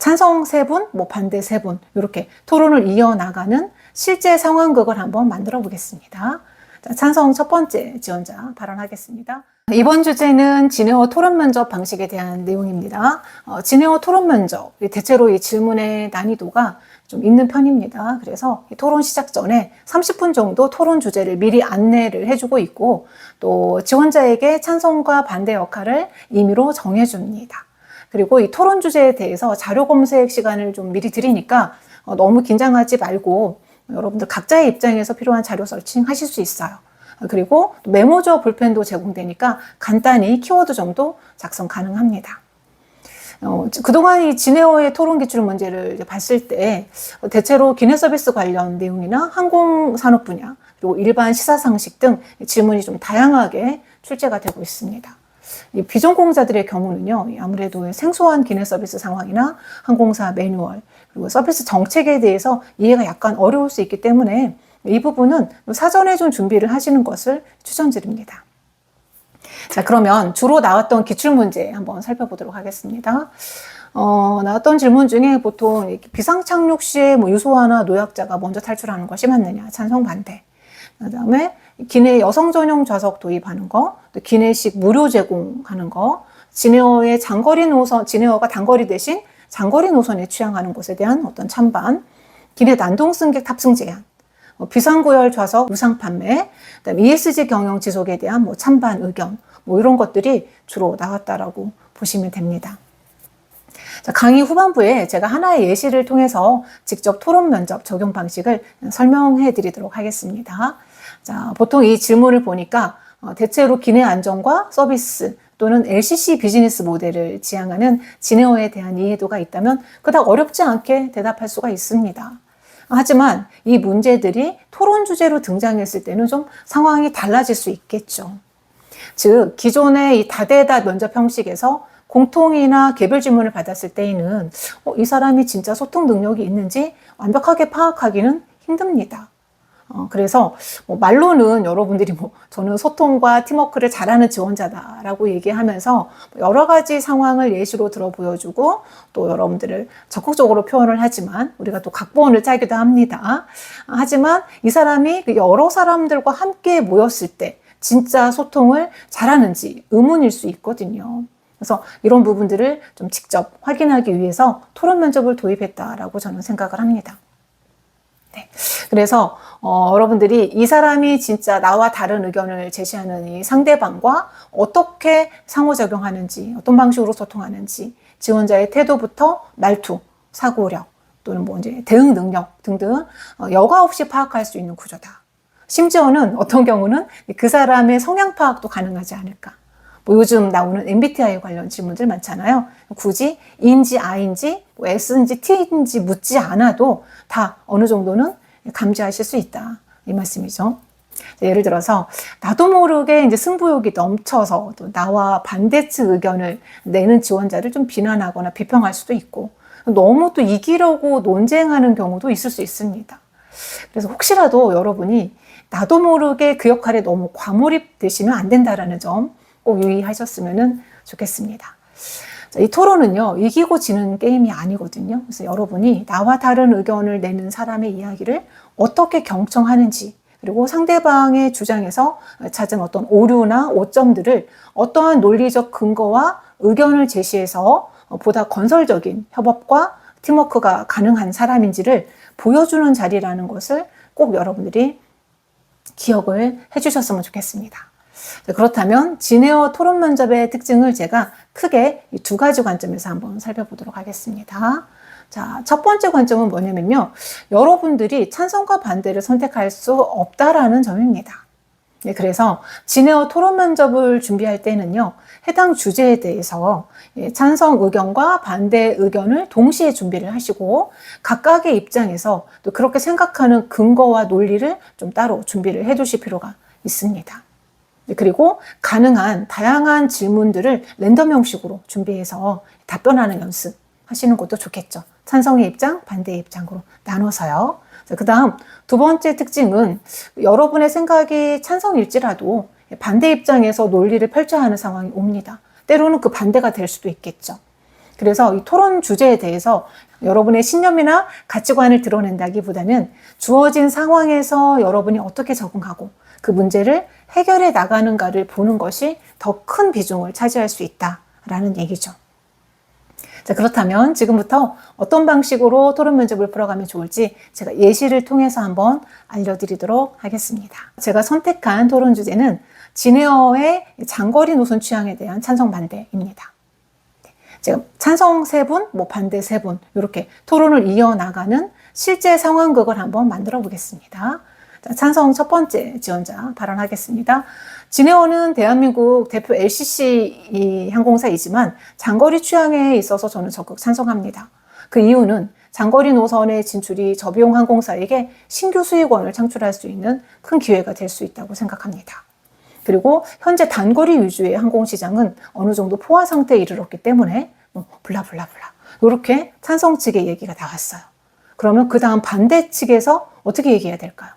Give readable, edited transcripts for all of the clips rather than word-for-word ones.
찬성 3분, 뭐 반대 3분 이렇게 토론을 이어나가는 실제 상황극을 한번 만들어 보겠습니다. 자, 찬성 첫 번째 지원자 발언하겠습니다. 이번 주제는 진에어 토론 면접 방식에 대한 내용입니다. 진에어 토론 면접, 대체로 이 질문의 난이도가 좀 있는 편입니다. 그래서 토론 시작 전에 30분 정도 토론 주제를 미리 안내를 해주고 있고, 또 지원자에게 찬성과 반대 역할을 임의로 정해줍니다. 그리고 이 토론 주제에 대해서 자료 검색 시간을 좀 미리 드리니까 너무 긴장하지 말고 여러분들 각자의 입장에서 필요한 자료 서칭하실 수 있어요. 그리고 메모저 볼펜도 제공되니까 간단히 키워드 정도 작성 가능합니다. 그동안 이 진에어의 토론 기출 문제를 봤을 때 대체로 기내 서비스 관련 내용이나 항공산업 분야, 그리고 일반 시사상식 등 질문이 좀 다양하게 출제가 되고 있습니다. 이 비전공자들의 경우는요, 아무래도 생소한 기내 서비스 상황이나 항공사 매뉴얼, 그리고 서비스 정책에 대해서 이해가 약간 어려울 수 있기 때문에 이 부분은 사전에 좀 준비를 하시는 것을 추천드립니다. 자, 그러면 주로 나왔던 기출문제 한번 살펴보도록 하겠습니다. 나왔던 질문 중에 보통 비상착륙 시에 뭐 유소아나 노약자가 먼저 탈출하는 것이 맞느냐, 찬성 반대. 그 다음에 기내 여성 전용 좌석 도입하는 거, 또 기내식 무료 제공하는 거, 진에어의 장거리 노선, 진에어가 단거리 대신 장거리 노선에 취향하는 것에 대한 어떤 찬반, 기내 난동 승객 탑승 제한, 비상구열 좌석 무상 판매, 그다음에 ESG 경영 지속에 대한 뭐 찬반 의견, 뭐 이런 것들이 주로 나왔다라고 보시면 됩니다. 자, 강의 후반부에 제가 하나의 예시를 통해서 직접 토론 면접 적용 방식을 설명해 드리도록 하겠습니다. 자, 보통 이 질문을 보니까 대체로 기내 안전과 서비스 또는 LCC 비즈니스 모델을 지향하는 진에어에 대한 이해도가 있다면 그닥 어렵지 않게 대답할 수가 있습니다. 하지만 이 문제들이 토론 주제로 등장했을 때는 좀 상황이 달라질 수 있겠죠. 즉, 기존의 이 다대다 면접 형식에서 공통이나 개별 질문을 받았을 때에는 이 사람이 진짜 소통 능력이 있는지 완벽하게 파악하기는 힘듭니다. 그래서 말로는 여러분들이 저는 소통과 팀워크를 잘하는 지원자다라고 얘기하면서 여러 가지 상황을 예시로 들어 보여주고 또 여러분들을 적극적으로 표현을 하지만 우리가 또 각본을 짜기도 합니다. 하지만 이 사람이 여러 사람들과 함께 모였을 때 진짜 소통을 잘하는지 의문일 수 있거든요. 그래서 이런 부분들을 좀 직접 확인하기 위해서 토론 면접을 도입했다라고 저는 생각을 합니다. 네. 그래서 여러분들이 이 사람이 진짜 나와 다른 의견을 제시하는 이 상대방과 어떻게 상호작용하는지, 어떤 방식으로 소통하는지, 지원자의 태도부터 말투, 사고력, 또는 뭐 이제 대응 능력 등등 여과 없이 파악할 수 있는 구조다. 심지어는 어떤 경우는 그 사람의 성향 파악도 가능하지 않을까. 뭐 요즘 나오는 MBTI 관련 질문들 많잖아요. 굳이 E인지 I인지 뭐 S인지 T인지 묻지 않아도 다 어느 정도는 감지하실 수 있다. 이 말씀이죠. 예를 들어서 나도 모르게 이제 승부욕이 넘쳐서 또 나와 반대측 의견을 내는 지원자를 좀 비난하거나 비평할 수도 있고 너무 또 이기려고 논쟁하는 경우도 있을 수 있습니다. 그래서 혹시라도 여러분이 나도 모르게 그 역할에 너무 과몰입되시면 안 된다라는 점 꼭 유의하셨으면 좋겠습니다. 자, 이 토론은요, 이기고 지는 게임이 아니거든요. 그래서 여러분이 나와 다른 의견을 내는 사람의 이야기를 어떻게 경청하는지, 그리고 상대방의 주장에서 찾은 어떤 오류나 오점들을 어떠한 논리적 근거와 의견을 제시해서 보다 건설적인 협업과 팀워크가 가능한 사람인지를 보여주는 자리라는 것을 꼭 여러분들이 기억을 해주셨으면 좋겠습니다. 그렇다면 진에어 토론 면접의 특징을 제가 크게 이 2가지 관점에서 한번 살펴보도록 하겠습니다. 자, 첫 번째 관점은 뭐냐면요. 여러분들이 찬성과 반대를 선택할 수 없다라는 점입니다. 네, 그래서 진에어 토론 면접을 준비할 때는요. 해당 주제에 대해서 찬성 의견과 반대 의견을 동시에 준비를 하시고 각각의 입장에서 또 그렇게 생각하는 근거와 논리를 좀 따로 준비를 해 두실 필요가 있습니다. 그리고 가능한 다양한 질문들을 랜덤 형식으로 준비해서 답변하는 연습 하시는 것도 좋겠죠. 찬성의 입장, 반대의 입장으로 나눠서요. 그 다음 2번째 특징은 여러분의 생각이 찬성일지라도 반대 입장에서 논리를 펼쳐야 하는 상황이 옵니다. 때로는 그 반대가 될 수도 있겠죠. 그래서 이 토론 주제에 대해서 여러분의 신념이나 가치관을 드러낸다기보다는 주어진 상황에서 여러분이 어떻게 적응하고 그 문제를 해결해 나가는가를 보는 것이 더 큰 비중을 차지할 수 있다라는 얘기죠. 자, 그렇다면 지금부터 어떤 방식으로 토론 면접을 풀어가면 좋을지 제가 예시를 통해서 한번 알려드리도록 하겠습니다. 제가 선택한 토론 주제는 진에어의 장거리 노선 취향에 대한 찬성 반대입니다. 제가 찬성 3분, 반대 3분 이렇게 토론을 이어나가는 실제 상황극을 한번 만들어 보겠습니다. 자, 찬성 첫 번째 지원자 발언하겠습니다. 진에어는 대한민국 대표 LCC 항공사이지만 장거리 취향에 있어서 저는 적극 찬성합니다. 그 이유는 장거리 노선의 진출이 저비용 항공사에게 신규 수익원을 창출할 수 있는 큰 기회가 될 수 있다고 생각합니다. 그리고 현재 단거리 위주의 항공시장은 어느 정도 포화 상태에 이르렀기 때문에 블라블라블라 이렇게 찬성 측의 얘기가 나왔어요. 그러면 그 다음 반대 측에서 어떻게 얘기해야 될까요?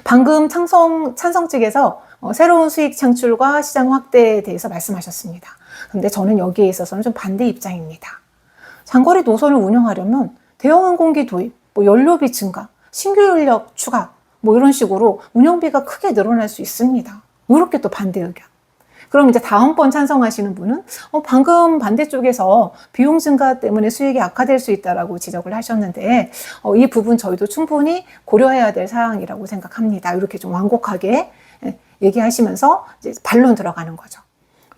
방금 찬성 측에서 새로운 수익 창출과 시장 확대에 대해서 말씀하셨습니다. 근데 저는 여기에 있어서는 좀 반대 입장입니다. 장거리 노선을 운영하려면 대형 항공기 도입, 연료비 증가, 신규 인력 추가 이런 식으로 운영비가 크게 늘어날 수 있습니다. 이렇게 또 반대 의견. 그럼 이제 다음번 찬성하시는 분은 방금 반대쪽에서 비용 증가 때문에 수익이 악화될 수 있다라고 지적을 하셨는데 이 부분 저희도 충분히 고려해야 될 사항이라고 생각합니다. 이렇게 좀 완곡하게 얘기하시면서 이제 반론 들어가는 거죠.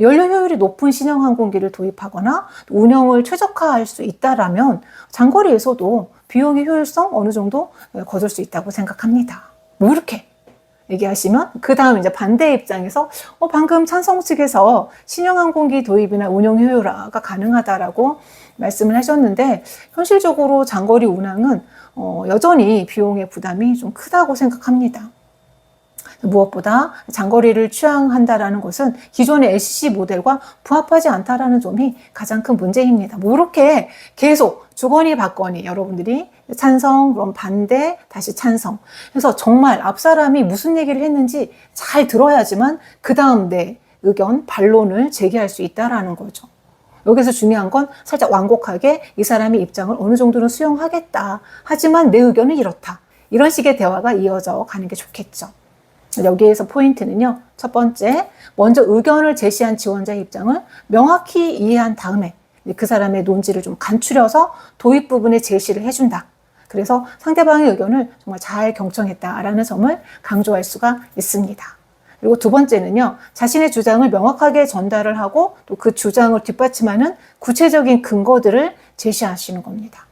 연료 효율이 높은 신형 항공기를 도입하거나 운영을 최적화할 수 있다라면 장거리에서도 비용의 효율성 어느 정도 거둘 수 있다고 생각합니다. 이렇게 얘기하시면 그 다음 이제 반대 입장에서 방금 찬성 측에서 신형 항공기 도입이나 운영 효율화가 가능하다라고 말씀을 하셨는데 현실적으로 장거리 운항은 여전히 비용의 부담이 좀 크다고 생각합니다. 무엇보다 장거리를 취향한다라는 것은 기존의 LCC 모델과 부합하지 않다라는 점이 가장 큰 문제입니다. 이렇게 계속 주거니 받거니 여러분들이 찬성, 그럼 반대, 다시 찬성. 그래서 정말 앞 사람이 무슨 얘기를 했는지 잘 들어야지만 그 다음 내 의견, 반론을 제기할 수 있다라는 거죠. 여기서 중요한 건 살짝 완곡하게 이 사람의 입장을 어느 정도는 수용하겠다. 하지만 내 의견은 이렇다. 이런 식의 대화가 이어져 가는 게 좋겠죠. 여기에서 포인트는요. 첫 번째, 먼저 의견을 제시한 지원자의 입장을 명확히 이해한 다음에 그 사람의 논지를 좀 간추려서 도입 부분에 제시를 해준다. 그래서 상대방의 의견을 정말 잘 경청했다라는 점을 강조할 수가 있습니다. 그리고 두 번째는요. 자신의 주장을 명확하게 전달을 하고 또 그 주장을 뒷받침하는 구체적인 근거들을 제시하시는 겁니다.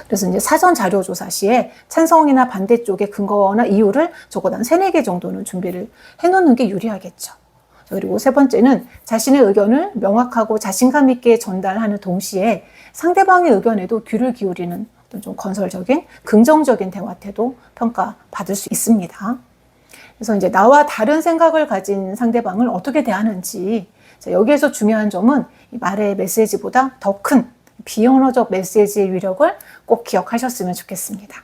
그래서 이제 사전 자료 조사 시에 찬성이나 반대 쪽의 근거나 이유를 적어도 한 3-4개 정도는 준비를 해놓는 게 유리하겠죠. 그리고 세 번째는 자신의 의견을 명확하고 자신감 있게 전달하는 동시에 상대방의 의견에도 귀를 기울이는 어떤 좀 건설적인 긍정적인 대화 태도 평가받을 수 있습니다. 그래서 이제 나와 다른 생각을 가진 상대방을 어떻게 대하는지 여기에서 중요한 점은 말의 메시지보다 더 큰 비언어적 메시지의 위력을 꼭 기억하셨으면 좋겠습니다.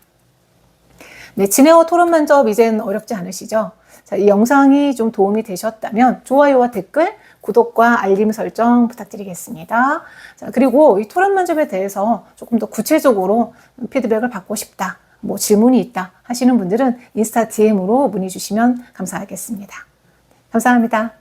네, 진에어 토론 면접 이젠 어렵지 않으시죠? 자, 이 영상이 좀 도움이 되셨다면 좋아요와 댓글, 구독과 알림 설정 부탁드리겠습니다. 자, 그리고 이 토론 면접에 대해서 조금 더 구체적으로 피드백을 받고 싶다, 질문이 있다 하시는 분들은 인스타 DM으로 문의 주시면 감사하겠습니다. 감사합니다.